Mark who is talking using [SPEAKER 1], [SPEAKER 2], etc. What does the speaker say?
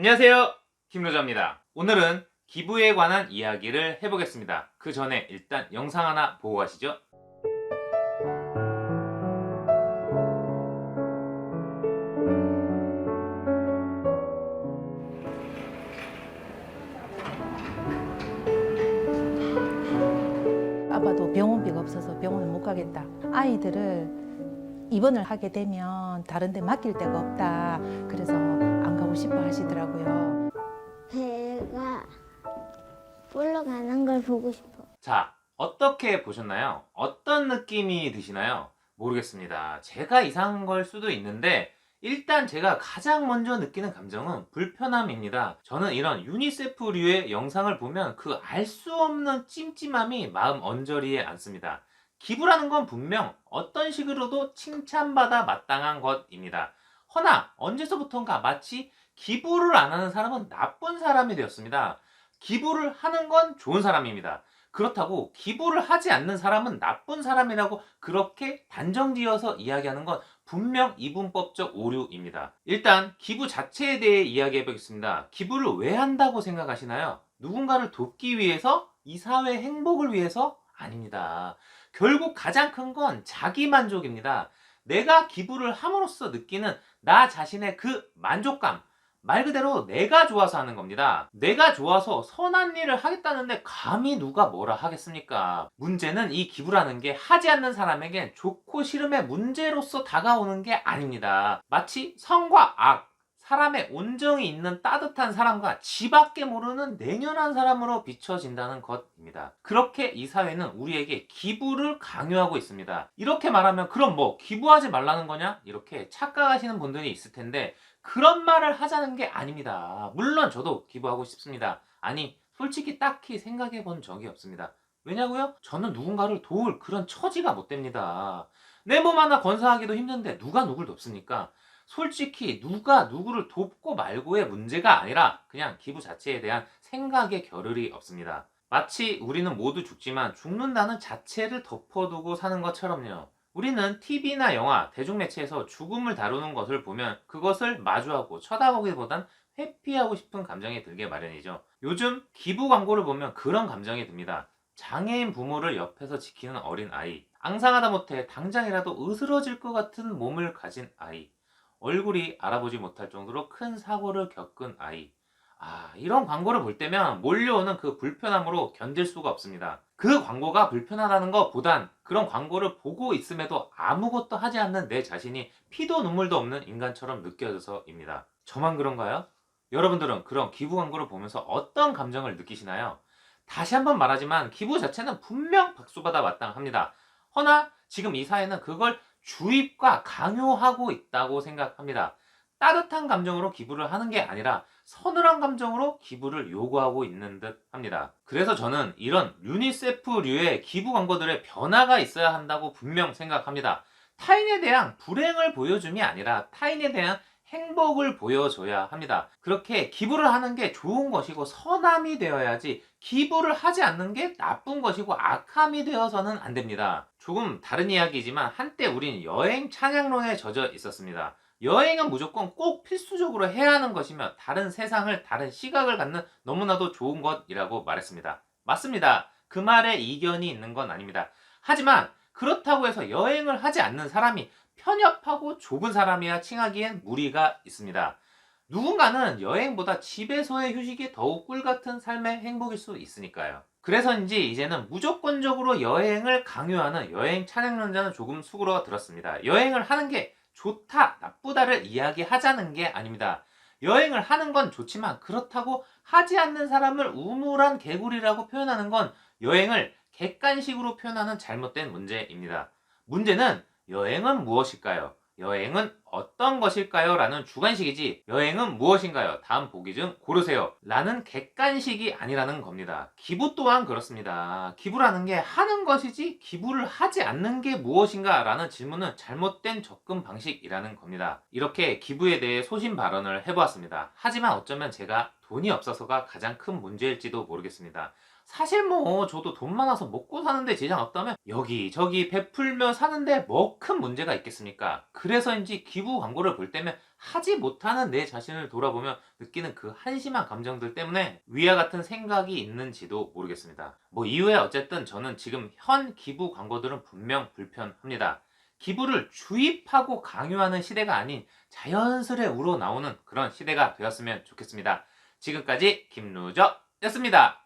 [SPEAKER 1] 안녕하세요, 김로자입니다. 오늘은 기부에 관한 이야기를 해보겠습니다. 그 전에 일단 영상 하나 보고 가시죠.
[SPEAKER 2] 아빠도 병원비가 없어서 병원을 못 가겠다. 아이들을 입원을 하게 되면 다른 데 맡길 데가 없다. 그래서 안 가고 싶어 하시더라고요.
[SPEAKER 3] 배가 올라가는 걸 보고 싶어.
[SPEAKER 1] 자, 어떻게 보셨나요? 어떤 느낌이 드시나요? 모르겠습니다. 제가 이상한 걸 수도 있는데 일단 제가 가장 먼저 느끼는 감정은 불편함입니다. 저는 이런 유니세프류의 영상을 보면 그 알 수 없는 찜찜함이 마음 언저리에 앉습니다. 기부라는 건 분명 어떤 식으로도 칭찬받아 마땅한 것입니다. 허나 언제서부턴가 마치 기부를 안 하는 사람은 나쁜 사람이 되었습니다. 기부를 하는 건 좋은 사람입니다. 그렇다고 기부를 하지 않는 사람은 나쁜 사람이라고 그렇게 단정지어서 이야기하는 건 분명 이분법적 오류입니다. 일단 기부 자체에 대해 이야기해 보겠습니다. 기부를 왜 한다고 생각하시나요? 누군가를 돕기 위해서? 이 사회 행복을 위해서? 아닙니다. 결국 가장 큰 건 자기 만족입니다. 내가 기부를 함으로써 느끼는 나 자신의 그 만족감, 말 그대로 내가 좋아서 하는 겁니다. 내가 좋아서 선한 일을 하겠다는데 감히 누가 뭐라 하겠습니까? 문제는 이 기부라는 게 하지 않는 사람에겐 좋고 싫음의 문제로서 다가오는 게 아닙니다. 마치 선과 악, 사람의 온정이 있는 따뜻한 사람과 지밖에 모르는 냉연한 사람으로 비춰진다는 것입니다. 그렇게 이 사회는 우리에게 기부를 강요하고 있습니다. 이렇게 말하면 그럼 뭐 기부하지 말라는 거냐? 이렇게 착각하시는 분들이 있을 텐데 그런 말을 하자는 게 아닙니다. 물론 저도 기부하고 싶습니다. 아니, 솔직히 딱히 생각해 본 적이 없습니다. 왜냐고요? 저는 누군가를 도울 그런 처지가 못 됩니다. 내 몸 하나 건사하기도 힘든데 누가 누굴 돕습니까? 솔직히 누가 누구를 돕고 말고의 문제가 아니라 그냥 기부 자체에 대한 생각의 겨를이 없습니다. 마치 우리는 모두 죽지만 죽는다는 자체를 덮어두고 사는 것처럼요. 우리는 TV나 영화, 대중매체에서 죽음을 다루는 것을 보면 그것을 마주하고 쳐다보기보단 회피하고 싶은 감정이 들게 마련이죠. 요즘 기부 광고를 보면 그런 감정이 듭니다. 장애인 부모를 옆에서 지키는 어린 아이, 앙상하다 못해 당장이라도 으스러질 것 같은 몸을 가진 아이, 얼굴이 알아보지 못할 정도로 큰 사고를 겪은 아이. 이런 광고를 볼 때면 몰려오는 그 불편함으로 견딜 수가 없습니다. 그 광고가 불편하다는 것보단 그런 광고를 보고 있음에도 아무것도 하지 않는 내 자신이 피도 눈물도 없는 인간처럼 느껴져서입니다. 저만 그런가요? 여러분들은 그런 기부 광고를 보면서 어떤 감정을 느끼시나요? 다시 한번 말하지만 기부 자체는 분명 박수받아 마땅합니다. 허나 지금 이 사회는 그걸 주입과 강요하고 있다고 생각합니다. 따뜻한 감정으로 기부를 하는 게 아니라 서늘한 감정으로 기부를 요구하고 있는 듯 합니다. 그래서 저는 이런 유니세프류의 기부 광고들의 변화가 있어야 한다고 분명 생각합니다. 타인에 대한 불행을 보여줌이 아니라 타인에 대한 행복을 보여줘야 합니다. 그렇게 기부를 하는 게 좋은 것이고 선함이 되어야지 기부를 하지 않는 게 나쁜 것이고 악함이 되어서는 안 됩니다. 조금 다른 이야기지만 한때 우린 여행 찬양론에 젖어 있었습니다. 여행은 무조건 꼭 필수적으로 해야 하는 것이며 다른 세상을, 다른 시각을 갖는 너무나도 좋은 것이라고 말했습니다. 맞습니다. 그 말에 이견이 있는 건 아닙니다. 하지만 그렇다고 해서 여행을 하지 않는 사람이 편협하고 좁은 사람이야 칭하기엔 무리가 있습니다. 누군가는 여행보다 집에서의 휴식이 더욱 꿀같은 삶의 행복일 수 있으니까요. 그래서인지 이제는 무조건적으로 여행을 강요하는 여행 찬양론자는 조금 수그러들었습니다. 여행을 하는 게 좋다, 나쁘다를 이야기하자는 게 아닙니다. 여행을 하는 건 좋지만 그렇다고 하지 않는 사람을 우물한 개구리라고 표현하는 건 여행을 객관식으로 표현하는 잘못된 문제입니다. 문제는 여행은 무엇일까요? 여행은 어떤 것일까요? 라는 주관식이지 여행은 무엇인가요? 다음 보기 중 고르세요. 라는 객관식이 아니라는 겁니다. 기부 또한 그렇습니다. 기부라는 게 하는 것이지 기부를 하지 않는 게 무엇인가? 라는 질문은 잘못된 접근 방식이라는 겁니다. 이렇게 기부에 대해 소신 발언을 해보았습니다. 하지만 어쩌면 제가 돈이 없어서가 가장 큰 문제일지도 모르겠습니다. 사실 뭐 저도 돈 많아서 먹고 사는데 지장 없다면 여기저기 베풀며 사는데 뭐 큰 문제가 있겠습니까? 그래서인지 기부 광고를 볼 때면 하지 못하는 내 자신을 돌아보며 느끼는 그 한심한 감정들 때문에 위와 같은 생각이 있는지도 모르겠습니다. 뭐 이후에 어쨌든 저는 지금 현 기부 광고들은 분명 불편합니다. 기부를 주입하고 강요하는 시대가 아닌 자연스레 우러나오는 그런 시대가 되었으면 좋겠습니다. 지금까지 김루저였습니다.